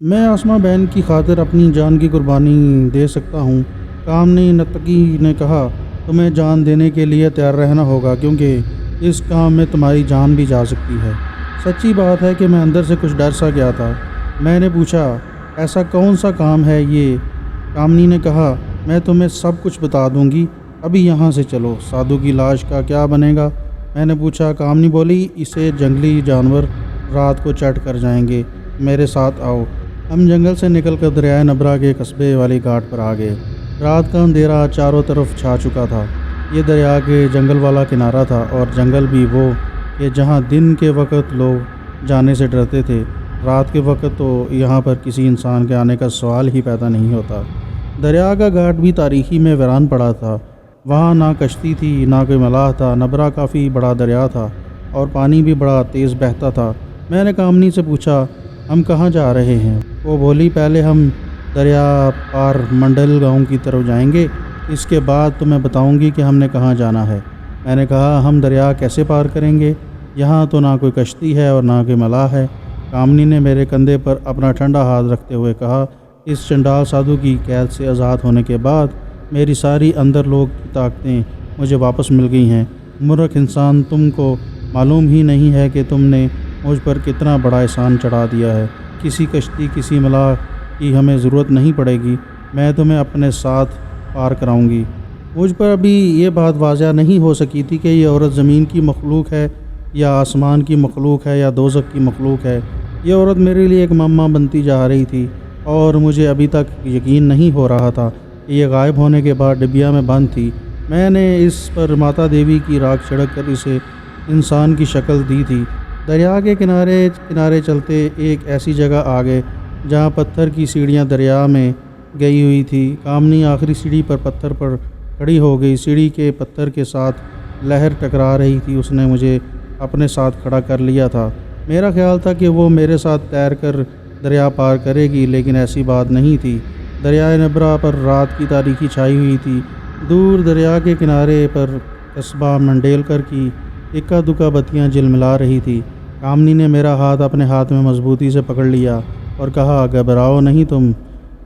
میں آسماں بہن کی خاطر اپنی جان کی قربانی دے سکتا ہوں۔ کامنی نطقی نے کہا، تمہیں جان دینے کے لیے تیار رہنا ہوگا کیونکہ اس کام میں تمہاری جان بھی جا سکتی ہے۔ سچی بات ہے کہ میں اندر سے کچھ ڈر سا گیا تھا۔ میں نے پوچھا، ایسا کون سا کام ہے یہ؟ کامنی نے کہا، میں تمہیں سب کچھ بتا دوں گی، ابھی یہاں سے چلو۔ سادھو کی لاش کا کیا بنے گا؟ میں نے پوچھا۔ کامنی بولی، اسے جنگلی جانور رات کو چٹ کر جائیں گے، میرے ساتھ آؤ۔ ہم جنگل سے نکل کر دریائے نبرا کے قصبے والی گھاٹ پر آ گئے۔ رات کا اندھیرا چاروں طرف چھا چکا تھا۔ یہ دریا کے جنگل والا کنارہ تھا، اور جنگل بھی وہ کہ جہاں دن کے وقت لوگ جانے سے ڈرتے تھے، رات کے وقت تو یہاں پر کسی انسان کے آنے کا سوال ہی پیدا نہیں ہوتا۔ دریا کا گھاٹ بھی تاریکی میں ویران پڑا تھا۔ وہاں نہ کشتی تھی نہ کوئی ملاح تھا۔ نبرا کافی بڑا دریا تھا اور پانی بھی بڑا تیز بہتا تھا۔ میں نے کامنی سے پوچھا، ہم کہاں جا رہے ہیں؟ وہ بولی، پہلے ہم دریا پار منڈل گاؤں کی طرف جائیں گے، اس کے بعد تمہیں بتاؤں گی کہ ہم نے کہاں جانا ہے۔ میں نے کہا، ہم دریا کیسے پار کریں گے؟ یہاں تو نہ کوئی کشتی ہے اور نہ کوئی ملاح ہے۔ کامنی نے میرے کندھے پر اپنا ٹھنڈا ہاتھ رکھتے ہوئے کہا، اس چنڈال سادھو کی قید سے آزاد ہونے کے بعد میری ساری اندر لوگ کی طاقتیں مجھے واپس مل گئی ہیں۔ مورخ انسان، تم کو معلوم ہی نہیں ہے کہ تم نے مجھ پر کتنا بڑا احسان چڑھا دیا ہے۔ کسی کشتی کسی ملاح کی ہمیں ضرورت نہیں پڑے گی، میں تمہیں اپنے ساتھ پار کراؤں گی۔ مجھ پر ابھی یہ بات واضح نہیں ہو سکی تھی کہ یہ عورت زمین کی مخلوق ہے یا آسمان کی مخلوق ہے یا دوزخ کی مخلوق ہے۔ یہ عورت میرے لیے ایک معمہ بنتی جا رہی تھی، اور مجھے ابھی تک یقین نہیں ہو رہا تھا کہ یہ غائب ہونے کے بعد ڈبیا میں بند تھی۔ میں نے اس پر ماتا دیوی کی راکھ چھڑک کر اسے انسان کی شکل دی تھی۔ دریا کے کنارے چلتے ایک ایسی جگہ آ گئے جہاں پتھر کی سیڑھیاں دریا میں گئی ہوئی تھی۔ کامنی آخری سیڑھی پر پتھر پر کھڑی ہو گئی۔ سیڑھی کے پتھر کے ساتھ لہر ٹکرا رہی تھی۔ اس نے مجھے اپنے ساتھ کھڑا کر لیا تھا۔ میرا خیال تھا کہ وہ میرے ساتھ تیر کر دریا پار کرے گی، لیکن ایسی بات نہیں تھی۔ دریائے نبرا پر رات کی تاریکی چھائی ہوئی تھی۔ دور دریا کے کنارے پر قصبہ منڈیلکر کی اکا دکا بتیاں جلملا رہی تھی۔ کامنی نے میرا ہاتھ اپنے ہاتھ میں مضبوطی سے پکڑ لیا اور کہا، گھبراؤ نہیں تم۔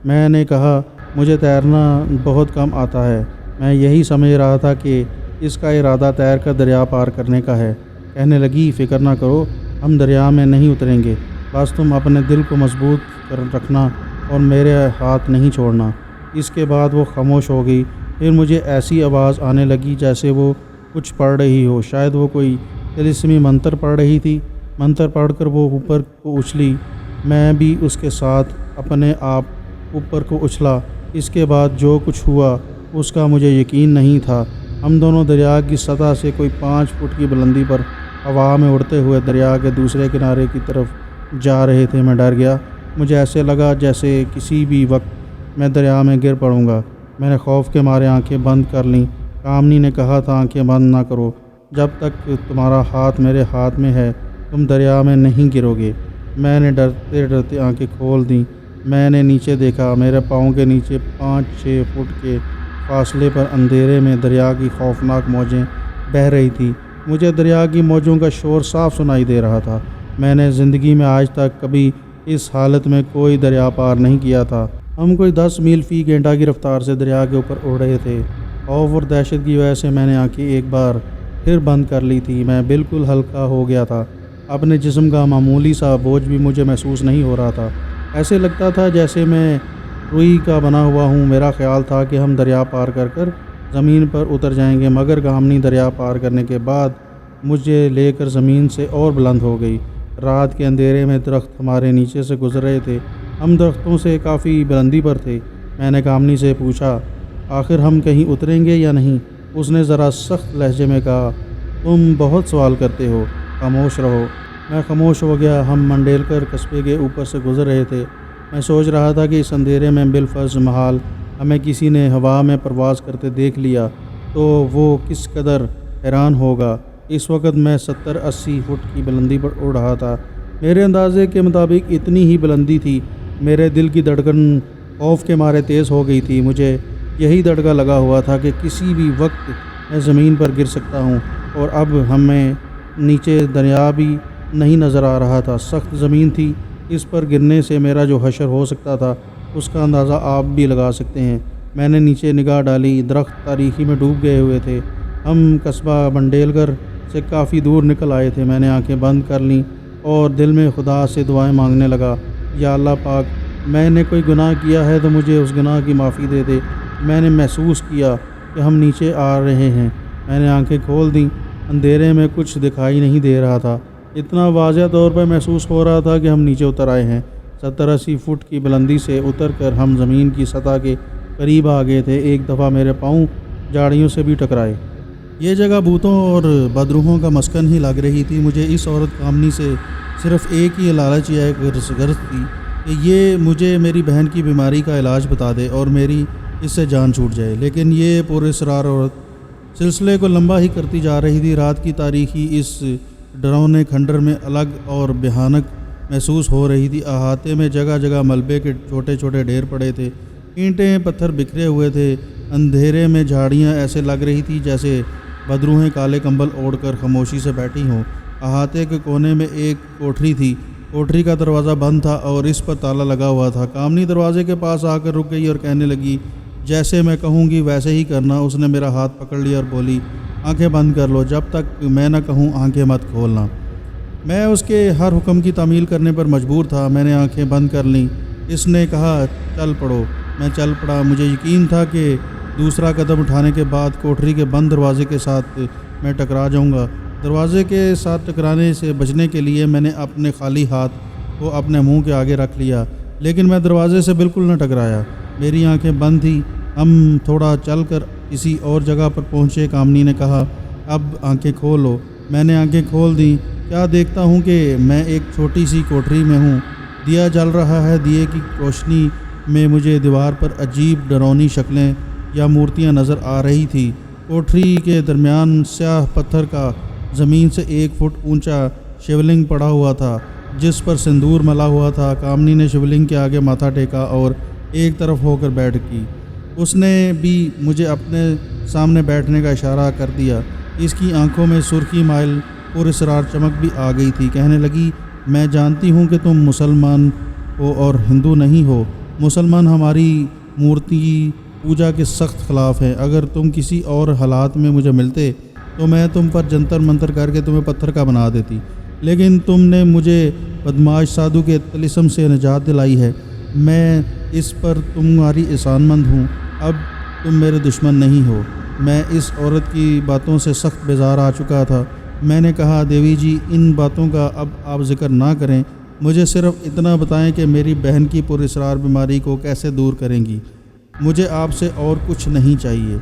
میں نے کہا، مجھے تیرنا بہت کم آتا ہے۔ میں یہی سمجھ رہا تھا کہ اس کا ارادہ تیر کر دریا پار کرنے کا ہے۔ کہنے لگی، فکر نہ کرو، ہم دریا میں نہیں اتریں گے، بس تم اپنے دل کو مضبوط کر رکھنا اور میرے ہاتھ نہیں چھوڑنا۔ اس کے بعد وہ خاموش ہو گئی۔ پھر مجھے ایسی آواز آنے لگی جیسے وہ کچھ پڑھ رہی ہو، شاید وہ کوئی طلسمی منتر پڑھ رہی تھی۔ منتر پڑھ کر وہ اوپر کو اچھلی، میں بھی اس کے ساتھ اپنے آپ اوپر کو اچھلا۔ اس کے بعد جو کچھ ہوا اس کا مجھے یقین نہیں تھا۔ ہم دونوں دریا کی سطح سے کوئی 5 فٹ کی بلندی پر ہوا میں اڑتے ہوئے دریا کے دوسرے کنارے کی طرف جا رہے تھے۔ میں ڈر گیا۔ مجھے ایسے لگا جیسے کسی بھی وقت میں دریا میں گر پڑوں گا۔ میں نے خوف کے مارے آنکھیں بند کر لیں۔ کامنی نے کہا تھا، آنکھیں بند نہ کرو، جب تک تمہارا ہاتھ میرے ہاتھ میں ہے تم دریا میں نہیں گرو گے۔ میں نے ڈرتے ڈرتے آنکھیں کھول دیں۔ میں نے نیچے دیکھا۔ میرے پاؤں کے نیچے 5-6 فٹ کے فاصلے پر اندھیرے میں دریا کی خوفناک موجیں بہہ رہی تھیں۔ مجھے دریا کی موجوں کا شور صاف سنائی دے رہا تھا۔ میں نے زندگی میں آج تک کبھی اس حالت میں کوئی دریا پار نہیں کیا تھا۔ ہم کوئی 10 میل فی گھنٹہ کی رفتار سے دریا کے اوپر اڑ رہے تھے۔ خوف اور دہشت کی وجہ سے میں نے آنکھیں ایک بار پھر بند کر لی تھی۔ میں بالکل ہلکا ہو گیا تھا۔ اپنے جسم کا معمولی سا بوجھ بھی مجھے محسوس نہیں ہو رہا تھا۔ ایسے لگتا تھا جیسے میں روئی کا بنا ہوا ہوں۔ میرا خیال تھا کہ ہم دریا پار کر زمین پر اتر جائیں گے، مگر کامنی دریا پار کرنے کے بعد مجھے لے کر زمین سے اور بلند ہو گئی۔ رات کے اندھیرے میں درخت ہمارے نیچے سے گزر رہے تھے۔ ہم درختوں سے کافی بلندی پر تھے۔ میں نے کامنی سے پوچھا، آخر ہم کہیں اتریں گے یا نہیں؟ اس نے ذرا سخت لہجے میں کہا، تم بہت سوال کرتے ہو، خاموش رہو۔ میں خاموش ہو گیا۔ ہم منڈیلکر قصبے کے اوپر سے گزر رہے تھے۔ میں سوچ رہا تھا کہ اس اندھیرے میں بالفرض محال ہمیں کسی نے ہوا میں پرواز کرتے دیکھ لیا تو وہ کس قدر حیران ہوگا۔ اس وقت میں 70-80 فٹ کی بلندی پر اڑ رہا تھا۔ میرے اندازے کے مطابق اتنی ہی بلندی تھی۔ میرے دل کی دھڑکن خوف کے مارے تیز ہو گئی تھی۔ مجھے یہی دھڑکا لگا ہوا تھا کہ کسی بھی وقت میں زمین پر گر سکتا ہوں، اور اب ہمیں نیچے دریا بھی نہیں نظر آ رہا تھا۔ سخت زمین تھی، اس پر گرنے سے میرا جو حشر ہو سکتا تھا اس کا اندازہ آپ بھی لگا سکتے ہیں۔ میں نے نیچے نگاہ ڈالی، درخت تاریکی میں ڈوب گئے ہوئے تھے۔ ہم قصبہ بنڈیل گڑھ سے کافی دور نکل آئے تھے۔ میں نے آنکھیں بند کر لیں اور دل میں خدا سے دعائیں مانگنے لگا، یا اللہ پاک، میں نے کوئی گناہ کیا ہے تو مجھے اس گناہ کی معافی دے دے۔ میں نے محسوس کیا کہ ہم نیچے آ رہے ہیں۔ میں نے آنکھیں کھول دیں۔ اندھیرے میں کچھ دکھائی نہیں دے رہا تھا، اتنا واضح طور پر محسوس ہو رہا تھا کہ ہم نیچے اتر آئے ہیں۔ 70-80 فٹ کی بلندی سے اتر کر ہم زمین کی سطح کے قریب آ گئے تھے۔ ایک دفعہ میرے پاؤں جھاڑیوں سے بھی ٹکرائے۔ یہ جگہ بھوتوں اور بدروحوں کا مسکن ہی لگ رہی تھی۔ مجھے اس عورت کامنی سے صرف ایک ہی لالچ یا ایک غرض تھی کہ یہ مجھے میری بہن کی بیماری کا علاج بتا دے اور میری اس سے جان چھوٹ جائے، لیکن یہ پراسرار عورت سلسلے کو لمبا ہی کرتی جا رہی تھی۔ رات کی تاریکی اس ڈراؤنے کھنڈر میں الگ اور بھیانک محسوس ہو رہی تھی۔ احاطے میں جگہ جگہ ملبے کے چھوٹے چھوٹے ڈھیر پڑے تھے، اینٹیں پتھر بکھرے ہوئے تھے۔ اندھیرے میں جھاڑیاں ایسے لگ رہی تھی جیسے بدروہیں کالے کمبل اوڑھ کر خاموشی سے بیٹھی ہوں۔ احاطے کے کونے میں ایک کوٹھری تھی۔ کوٹھری کا دروازہ بند تھا اور اس پر تالا لگا ہوا تھا۔ کامنی دروازے کے پاس آ کر رک گئی اور کہنے لگی، جیسے میں کہوں گی ویسے ہی کرنا۔ اس نے میرا ہاتھ پکڑ لیا اور بولی، آنکھیں بند کر لو، جب تک میں نہ کہوں آنکھیں مت کھولنا۔ میں اس کے ہر حکم کی تعمیل کرنے پر مجبور تھا۔ میں نے آنکھیں بند کر لیں۔ اس نے کہا، چل پڑو۔ میں چل پڑا۔ مجھے یقین تھا کہ دوسرا قدم اٹھانے کے بعد کوٹھری کے بند دروازے کے ساتھ میں ٹکرا جاؤں گا۔ دروازے کے ساتھ ٹکرانے سے بچنے کے لیے میں نے اپنے خالی ہاتھ کو اپنے منہ کے آگے رکھ لیا، لیکن میں دروازے سے بالکل نہ ٹکرایا۔ میری آنکھیں بند تھیں۔ ہم تھوڑا چل کر کسی اور جگہ پر پہنچے۔ کامنی نے کہا، اب آنکھیں کھولو۔ میں نے آنکھیں کھول دیں۔ کیا دیکھتا ہوں کہ میں ایک چھوٹی سی کوٹھری میں ہوں۔ دیا جل رہا ہے۔ دیے کی روشنی میں مجھے دیوار پر عجیب ڈرونی شکلیں یا مورتیاں نظر آ رہی تھیں۔ کوٹھری کے درمیان سیاہ پتھر کا زمین سے 1 فٹ اونچا شیولنگ پڑا ہوا تھا جس پر سندور ملا ہوا تھا۔ کامنی نے شیولنگ کے آگے ماتھا ٹیکا اور ایک طرف ہو کر بیٹھ کی۔ اس نے بھی مجھے اپنے سامنے بیٹھنے کا اشارہ کر دیا۔ اس کی آنکھوں میں سرخی مائل پراسرار چمک بھی آ گئی تھی۔ کہنے لگی، میں جانتی ہوں کہ تم مسلمان ہو اور ہندو نہیں ہو۔ مسلمان ہماری مورتی پوجا کے سخت خلاف ہیں۔ اگر تم کسی اور حالات میں مجھے ملتے تو میں تم پر جنتر منتر کر کے تمہیں پتھر کا بنا دیتی، لیکن تم نے مجھے بدماش سادھو کے طلسم سے نجات دلائی ہے۔ میں اس پر تمہاری احسان مند ہوں۔ اب تم میرے دشمن نہیں ہو۔ میں اس عورت کی باتوں سے سخت بیزار آ چکا تھا۔ میں نے کہا، دیوی جی، ان باتوں کا اب آپ ذکر نہ کریں۔ مجھے صرف اتنا بتائیں کہ میری بہن کی پراسرار بیماری کو کیسے دور کریں گی۔ مجھے آپ سے اور کچھ نہیں چاہیے۔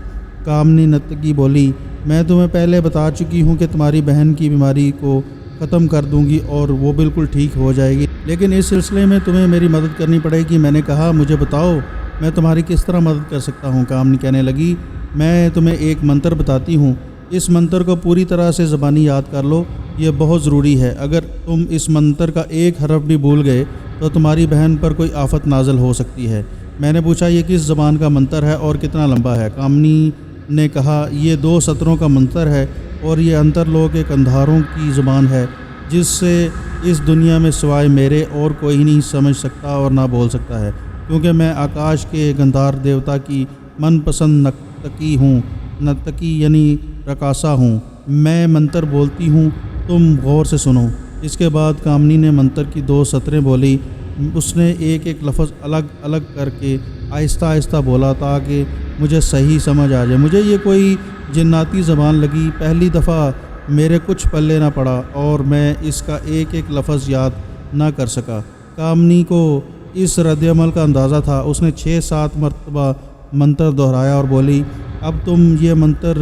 کامنی نرتکی بولی، میں تمہیں پہلے بتا چکی ہوں کہ تمہاری بہن کی بیماری کو ختم کر دوں گی اور وہ بالکل ٹھیک ہو جائے گی، لیکن اس سلسلے میں تمہیں میری مدد کرنی پڑے گی۔ میں نے کہا، مجھے بتاؤ میں تمہاری کس طرح مدد کر سکتا ہوں۔ کامنی کہنے لگی، میں تمہیں ایک منتر بتاتی ہوں۔ اس منتر کو پوری طرح سے زبانی یاد کر لو، یہ بہت ضروری ہے۔ اگر تم اس منتر کا ایک حرف بھی بھول گئے تو تمہاری بہن پر کوئی آفت نازل ہو سکتی ہے۔ میں نے پوچھا، یہ کس زبان کا منتر ہے اور کتنا لمبا ہے؟ کامنی نے کہا، یہ 2 سطروں کا منتر ہے اور یہ انتر لوک کے کندھاروں کی زبان ہے جس سے اس دنیا میں سوائے میرے اور کوئی نہیں سمجھ سکتا اور نہ بول سکتا ہے، کیونکہ میں آکاش کے گندھار دیوتا کی من پسند نرتکی ہوں۔ نرتکی یعنی رقاصہ ہوں۔ میں منتر بولتی ہوں، تم غور سے سنو۔ اس کے بعد کامنی نے منتر کی 2 سطریں بولی۔ اس نے ایک ایک لفظ الگ الگ کر کے آہستہ آہستہ بولا تاکہ مجھے صحیح سمجھ آ جائے۔ مجھے یہ کوئی جناتی زبان لگی۔ پہلی دفعہ میرے کچھ پلے نہ پڑا اور میں اس کا ایک ایک لفظ یاد نہ کر سکا۔ کامنی کو اس رد عمل کا اندازہ تھا۔ اس نے 6-7 مرتبہ منتر دہرایا اور بولی، اب تم یہ منتر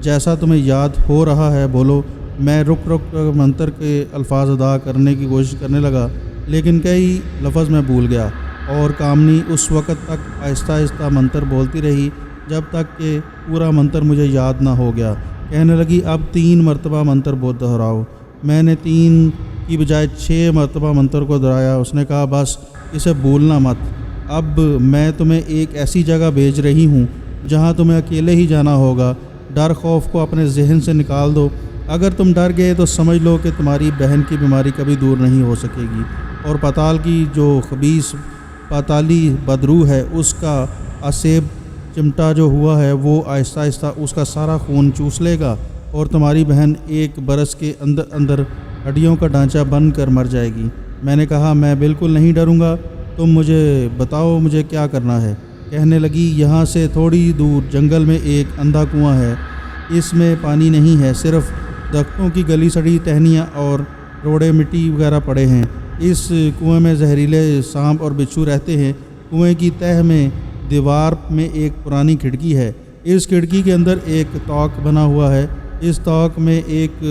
جیسا تمہیں یاد ہو رہا ہے بولو۔ میں رک رک کر منتر کے الفاظ ادا کرنے کی کوشش کرنے لگا، لیکن کئی لفظ میں بھول گیا اور کامنی اس وقت تک آہستہ آہستہ منتر بولتی رہی جب تک کہ پورا منتر مجھے یاد نہ ہو گیا۔ کہنے لگی، اب 3 مرتبہ منتر دہراؤ۔ میں نے 3 کی بجائے 6 مرتبہ منتر کو دہرایا۔ اس نے کہا، بس اسے بھولنا مت۔ اب میں تمہیں ایک ایسی جگہ بھیج رہی ہوں جہاں تمہیں اکیلے ہی جانا ہوگا۔ ڈر خوف کو اپنے ذہن سے نکال دو۔ اگر تم ڈر گئے تو سمجھ لو کہ تمہاری بہن کی بیماری کبھی دور نہیں ہو سکے گی۔ اور پتال کی جو خبیث پاتالی بدروح ہے اس کا اسیب چمٹا جو ہوا ہے وہ آہستہ آہستہ اس کا سارا خون چوس لے گا اور تمہاری بہن 1 برس کے اندر اندر ہڈیوں کا ڈھانچہ بن کر مر جائے گی۔ میں نے کہا میں بالکل نہیں ڈروں گا، تم مجھے بتاؤ مجھے کیا کرنا ہے۔ کہنے لگی یہاں سے تھوڑی دور جنگل میں ایک اندھا کنواں ہے، اس میں پانی نہیں ہے، صرف درختوں کی گلی سڑی ٹہنیاں اور روڑے مٹی وغیرہ پڑے ہیں۔ اس کنویں میں زہریلے سانپ اور بچھو رہتے ہیں۔ کنویں کی تہہ میں دیوار میں ایک پرانی کھڑکی ہے، اس کھڑکی کے اندر ایک توق بنا ہوا ہے، اس توق میں ایک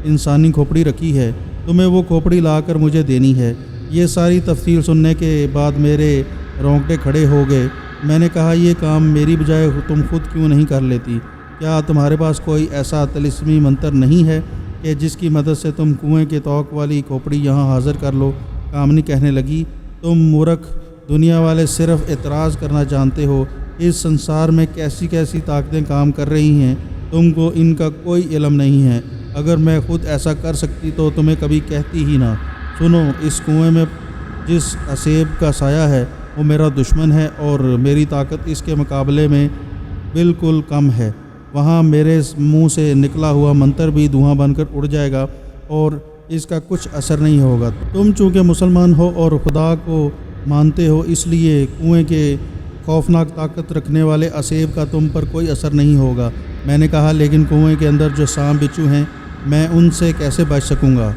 انسانی کھوپڑی رکھی ہے، تمہیں وہ کھوپڑی لا کر مجھے دینی ہے۔ یہ ساری تفصیل سننے کے بعد میرے رونگٹے کھڑے ہو گئے۔ میں نے کہا یہ کام میری بجائے تم خود کیوں نہیں کر لیتی؟ کیا تمہارے پاس کوئی ایسا طلسمی منتر نہیں ہے کہ جس کی مدد سے تم کنویں کے توق والی کھوپڑی یہاں حاضر کر لو؟ کامنی کہنے لگی تم مورکھ، دنیا والے صرف اعتراض کرنا جانتے ہو، اس سنسار میں کیسی کیسی طاقتیں کام کر رہی ہیں، تم کو ان کا کوئی علم نہیں ہے۔ اگر میں خود ایسا کر سکتی تو تمہیں کبھی کہتی ہی نہ۔ سنو، اس کنویں میں جس اسیب کا سایہ ہے وہ میرا دشمن ہے اور میری طاقت اس کے مقابلے میں بالکل کم ہے۔ وہاں میرے منہ سے نکلا ہوا منتر بھی دھواں بن کر اڑ جائے گا اور اس کا کچھ اثر نہیں ہوگا۔ تم چونکہ مسلمان ہو اور خدا کو مانتے ہو، اس لیے کنویں کے خوفناک طاقت رکھنے والے اسیب کا تم پر کوئی اثر نہیں ہوگا۔ میں نے کہا لیکن کنویں کے اندر جو سانپ بچھو ہیں میں ان سے کیسے بچ سکوں گا؟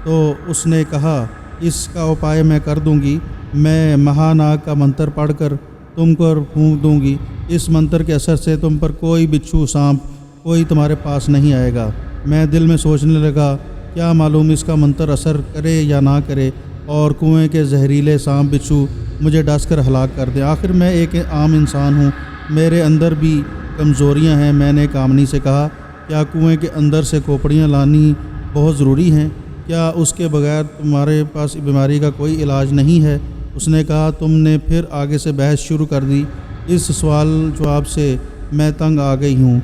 تو اس نے کہا اس کا اپائے میں کر دوں گی، میں مہاناگ کا منتر پڑھ کر تم پر پھونک دوں گی، اس منتر کے اثر سے تم پر کوئی بچھو سانپ کوئی تمہارے پاس نہیں آئے گا۔ میں دل میں سوچنے لگا کیا معلوم اس کا منتر اثر کرے یا نہ کرے اور کنویں کے زہریلے سانپ بچھو مجھے ڈس کر ہلاک کر دیں۔ آخر میں ایک عام انسان ہوں، میرے اندر بھی کمزوریاں ہیں۔ میں نے کامنی سے کہا کیا کنویں کے اندر سے کھوپڑیاں لانی بہت ضروری ہیں؟ کیا اس کے بغیر تمہارے پاس بیماری کا کوئی علاج نہیں ہے؟ اس نے کہا تم نے پھر آگے سے بحث شروع کر دی، اس سوال جواب سے میں تنگ آ گئی ہوں۔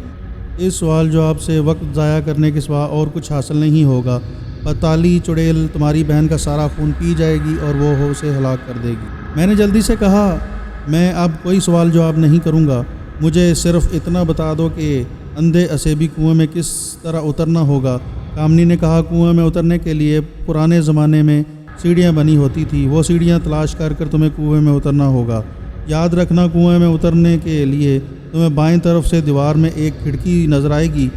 اس سوال جواب سے وقت ضائع کرنے کے سوا اور کچھ حاصل نہیں ہوگا۔ پتالی چڑیل تمہاری بہن کا سارا خون پی جائے گی اور وہ اسے ہلاک کر دے گی۔ میں نے جلدی سے کہا میں اب کوئی سوال جواب نہیں کروں گا، مجھے صرف اتنا بتا دو کہ اندھے اسیبی کنویں میں کس طرح اترنا ہوگا۔ کامنی نے کہا کنویں میں اترنے کے لیے پرانے زمانے میں سیڑھیاں بنی ہوتی تھی، وہ سیڑھیاں تلاش کر کر تمہیں کنویں میں اترنا ہوگا۔ یاد رکھنا کنویں میں اترنے کے لیے تمہیں بائیں طرف سے دیوار میں ایک کھڑکی نظر آئے گی،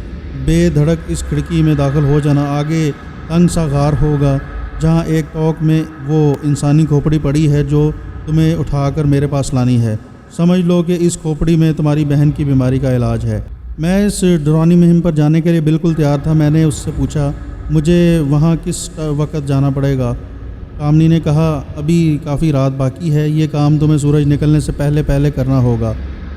بے دھڑک اس کھڑکی میں داخل ہو جانا۔ آگے تنگ سا غار ہوگا جہاں ایک توق میں وہ انسانی کھوپڑی پڑی ہے جو تمہیں اٹھا کر میرے پاس لانی ہے۔ سمجھ لو کہ اس کھوپڑی میں تمہاری بہن کی بیماری کا علاج ہے۔ میں اس ڈرانی مہم پر جانے کے لیے بالکل تیار تھا۔ میں نے اس سے پوچھا مجھے وہاں کس وقت جانا پڑے گا؟ کامنی نے کہا ابھی کافی رات باقی ہے، یہ کام تمہیں سورج نکلنے سے پہلے کرنا ہوگا۔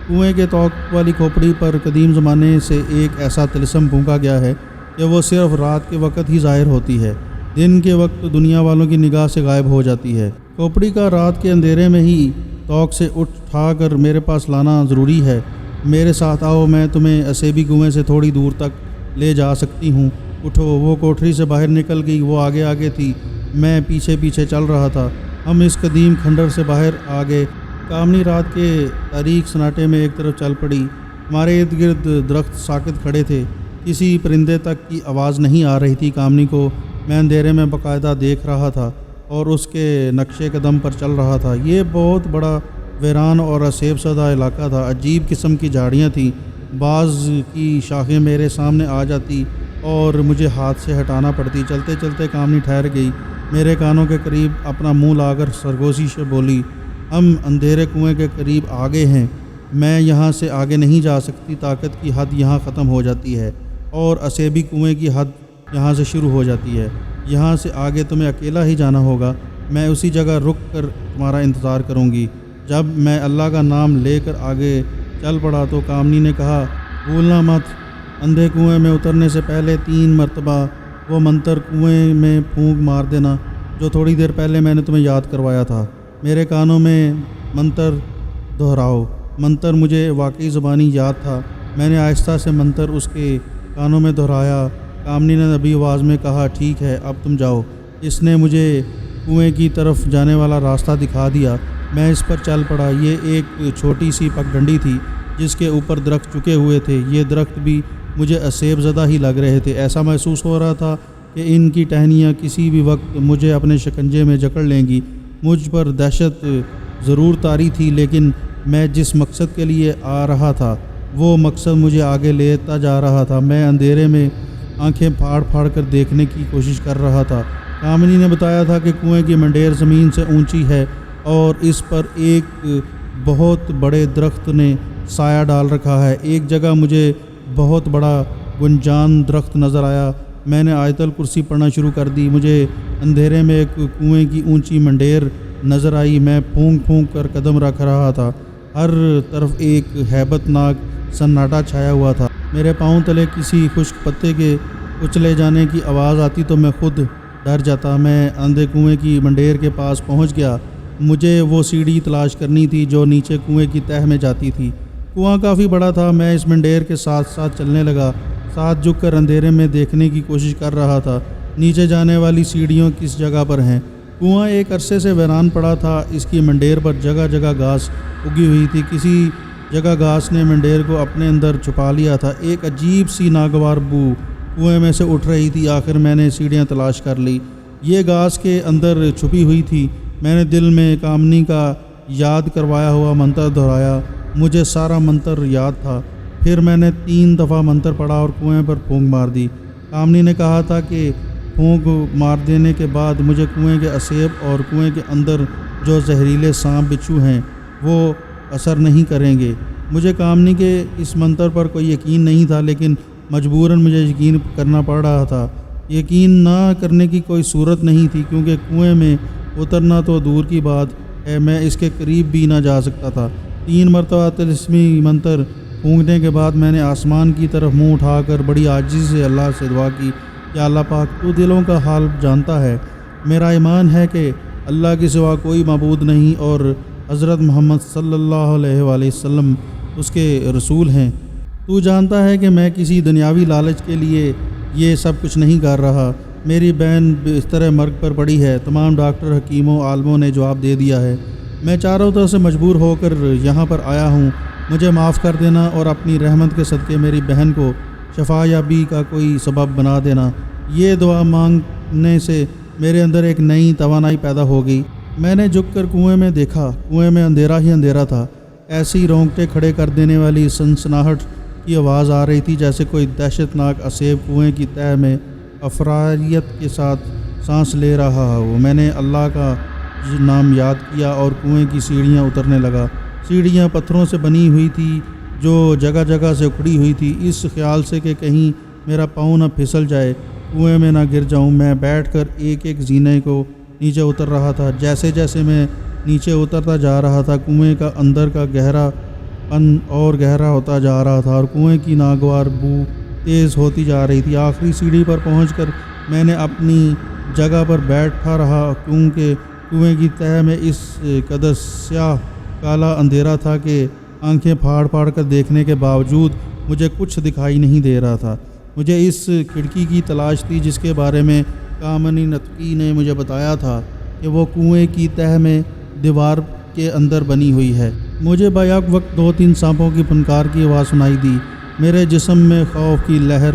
کنویں کے توق والی کھوپڑی پر قدیم زمانے سے ایک ایسا طلسم پھونکا گیا ہے کہ وہ صرف رات کے وقت ہی ظاہر ہوتی ہے، دن کے وقت دنیا والوں کی نگاہ سے غائب ہو جاتی ہے۔ کھوپڑی کا رات کے اندھیرے میں ہی توق سے اٹھا کر میرے پاس لانا ضروری ہے۔ میرے ساتھ آؤ، میں تمہیں اسیبی کنویں سے تھوڑی دور تک لے جا سکتی ہوں۔ اٹھو۔ وہ کوٹھری سے باہر نکل گئی، وہ آگے آگے تھی، میں پیچھے پیچھے چل رہا تھا۔ ہم اس قدیم کھنڈر سے باہر آ گئے۔ کامنی رات کے تاریک سناٹے میں ایک طرف چل پڑی۔ ہمارے ارد گرد درخت ساکت کھڑے تھے، کسی پرندے تک کی آواز نہیں آ رہی تھی۔ کامنی کو میں اندھیرے میں باقاعدہ دیکھ رہا تھا اور اس کے نقشے قدم پر چل رہا تھا۔ یہ بہت بڑا ویران اور اسیب زدہ علاقہ تھا، عجیب قسم کی جھاڑیاں تھیں، بعض کی شاخیں میرے سامنے آ جاتی اور مجھے ہاتھ سے ہٹانا پڑتی۔ چلتے چلتے کامنی ٹھہر گئی، میرے کانوں کے قریب اپنا منہ لا کر سرگوشی سے بولی ہم اندھیرے کنویں کے قریب آ گئے ہیں، میں یہاں سے آگے نہیں جا سکتی، طاقت کی حد یہاں ختم ہو جاتی ہے اور اسیبی کنویں کی حد یہاں سے شروع ہو جاتی ہے، یہاں سے آگے تمہیں اکیلا ہی جانا ہوگا، میں اسی جگہ رک کر تمہارا انتظار کروں گی۔ جب میں اللہ کا نام لے کر آگے چل پڑا تو کامنی نے کہا بھولنا مت، اندھے کنویں میں اترنے سے پہلے 3 مرتبہ وہ منتر کنویں میں پھونک مار دینا جو تھوڑی دیر پہلے میں نے تمہیں یاد کروایا تھا۔ میرے کانوں میں منتر دہراؤ۔ منتر مجھے واقعی زبانی یاد تھا، میں نے آہستہ سے منتر اس کے کانوں میں دہرایا۔ کامنی نے نبی آواز میں کہا ٹھیک ہے اب تم جاؤ۔ اس نے مجھے کنویں کی طرف جانے والا راستہ دکھا دیا۔ میں اس پر چل پڑا۔ یہ ایک چھوٹی سی پگڈنڈی تھی جس کے اوپر درخت چکے ہوئے تھے۔ یہ درخت بھی مجھے اسیب زدہ ہی لگ رہے تھے۔ ایسا محسوس ہو رہا تھا کہ ان کی ٹہنیاں کسی بھی وقت مجھے اپنے شکنجے میں جکڑ لیں گی۔ مجھ پر دہشت ضرور طاری تھی، لیکن میں جس مقصد کے لیے آ رہا تھا وہ مقصد مجھے آگے لیتا جا رہا تھا۔ میں اندھیرے میں آنکھیں پھاڑ پھاڑ کر دیکھنے کی کوشش کر رہا تھا۔ کامنی نے بتایا تھا کہ کنویں کی منڈیر زمین سے اونچی ہے اور اس پر ایک بہت بڑے درخت نے سایہ ڈال رکھا ہے۔ ایک جگہ مجھے بہت بڑا گنجان درخت نظر آیا۔ میں نے آیت الکرسی پڑھنا شروع کر دی۔ مجھے اندھیرے میں ایک کنویں کی اونچی منڈیر نظر آئی۔ میں پھونک پھونک کر قدم رکھ رہا تھا۔ ہر طرف ایک ہیبت ناک سناٹا چھایا ہوا تھا۔ میرے پاؤں تلے کسی خشک پتے کے کچلے جانے کی آواز آتی تو میں خود ڈر جاتا۔ میں اندھے کنویں کی منڈیر کے پاس پہنچ گیا۔ مجھے وہ سیڑھی تلاش کرنی تھی جو نیچے کنویں کی تہہ میں جاتی تھی۔ کنواں کافی بڑا تھا۔ میں اس منڈیر کے ساتھ ساتھ چلنے لگا، ساتھ جھک کر اندھیرے میں دیکھنے کی کوشش کر رہا تھا نیچے جانے والی سیڑھیوں کس جگہ پر ہیں۔ کنواں ایک عرصے سے ویران پڑا تھا۔ اس کی منڈیر پر جگہ جگہ گھاس اگی ہوئی تھی۔ کسی جگہ گھاس نے منڈیر کو اپنے اندر چھپا لیا تھا۔ ایک عجیب سی ناگوار بو کنویں میں سے اٹھ رہی تھی۔ آخر میں نے سیڑھیاں تلاش کر لی۔ یہ گھاس کے اندر چھپی ہوئی تھی۔ میں نے دل میں کامنی کا یاد کروایا ہوا منتر دہرایا۔ مجھے سارا منتر یاد تھا۔ پھر میں نے 3 دفعہ منتر پڑھا اور کنویں پر پھونک مار دی۔ کامنی نے کہا تھا کہ پھونک مار دینے کے بعد مجھے کنویں کے اسیب اور کنویں کے اندر جو زہریلے سانپ بچھو ہیں وہ اثر نہیں کریں گے۔ مجھے کامنی کے اس منتر پر کوئی یقین نہیں تھا، لیکن مجبوراً مجھے یقین کرنا پڑ رہا تھا۔ یقین نہ کرنے کی کوئی صورت نہیں تھی، کیونکہ کنویں میں اترنا تو دور کی بات ہے، میں اس کے قریب بھی نہ جا سکتا تھا۔ 3 مرتبہ طلسمی منتر پھونکنے کے بعد میں نے آسمان کی طرف منہ اٹھا کر بڑی عاجزی سے اللہ سے دعا کی کہ اللہ پاک تو دلوں کا حال جانتا ہے۔ میرا ایمان ہے کہ اللہ کے سوا کوئی معبود نہیں اور حضرت محمد صلی اللہ علیہ وآلہ وسلم اس کے رسول ہیں۔ تو جانتا ہے کہ میں کسی دنیاوی لالچ کے لیے یہ سب کچھ نہیں کر رہا۔ میری بہن بستر مرگ پر پڑی ہے۔ تمام ڈاکٹر، حکیموں، عالموں نے جواب دے دیا ہے۔ میں چاروں طرف سے مجبور ہو کر یہاں پر آیا ہوں۔ مجھے معاف کر دینا اور اپنی رحمت کے صدقے میری بہن کو شفا یابی کا کوئی سبب بنا دینا۔ یہ دعا مانگنے سے میرے اندر ایک نئی توانائی پیدا ہو گئی۔ میں نے جھک کر کنویں میں دیکھا۔ کنویں میں اندھیرا ہی اندھیرا تھا۔ ایسی رونگٹے کھڑے کر دینے والی سنسناہٹ کی آواز آ رہی تھی جیسے کوئی دہشت ناک اسیب کنویں کی تہہ میں افراریت کے ساتھ سانس لے رہا ہو۔ میں نے اللہ کا نام یاد کیا اور کنویں کی سیڑھیاں اترنے لگا۔ سیڑھیاں پتھروں سے بنی ہوئی تھی جو جگہ جگہ سے اکھڑی ہوئی تھی۔ اس خیال سے کہ کہیں میرا پاؤں نہ پھسل جائے، کنویں میں نہ گر جاؤں، میں بیٹھ کر ایک ایک زینے کو نیچے اتر رہا تھا۔ جیسے جیسے میں نیچے اترتا جا رہا تھا، کنویں کا اندر کا گہرا پن اور گہرا ہوتا جا رہا تھا اور کنویں کی ناگوار بو تیز ہوتی جا رہی تھی۔ آخری سیڑھی پر پہنچ کر میں نے اپنی جگہ پر بیٹھا رہا، کیونکہ کنویں کی تہہ میں اس قدر سیاہ کالا اندھیرا تھا کہ آنکھیں پھاڑ پھاڑ کر دیکھنے کے باوجود مجھے کچھ دکھائی نہیں دے رہا تھا۔ مجھے اس کھڑکی کی تلاش تھی جس کے بارے میں کامنی نطقی نے مجھے بتایا تھا کہ وہ کنویں کی تہہ میں دیوار کے اندر بنی ہوئی ہے۔ مجھے بیک وقت 2-3 سانپوں کی پھنکار کی آواز سنائی دی۔ میرے جسم میں خوف کی لہر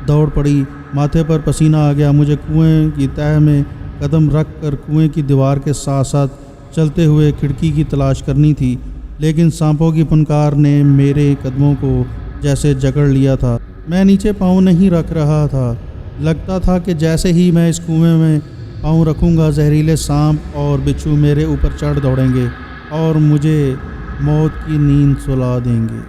دوڑ پڑی، ماتھے پر پسینہ آ گیا۔ مجھے کنویں کی تہہ میں قدم رکھ کر کنویں کی دیوار کے ساتھ ساتھ چلتے ہوئے کھڑکی کی تلاش کرنی تھی، لیکن سانپوں کی پھنکار نے میرے قدموں کو جیسے جکڑ لیا تھا۔ میں نیچے پاؤں نہیں رکھ رہا تھا۔ لگتا تھا کہ جیسے ہی میں اس کنویں میں پاؤں رکھوں گا، زہریلے سانپ اور بچھو میرے اوپر چڑھ دوڑیں گے اور مجھے موت کی نیند سلا دیں گے۔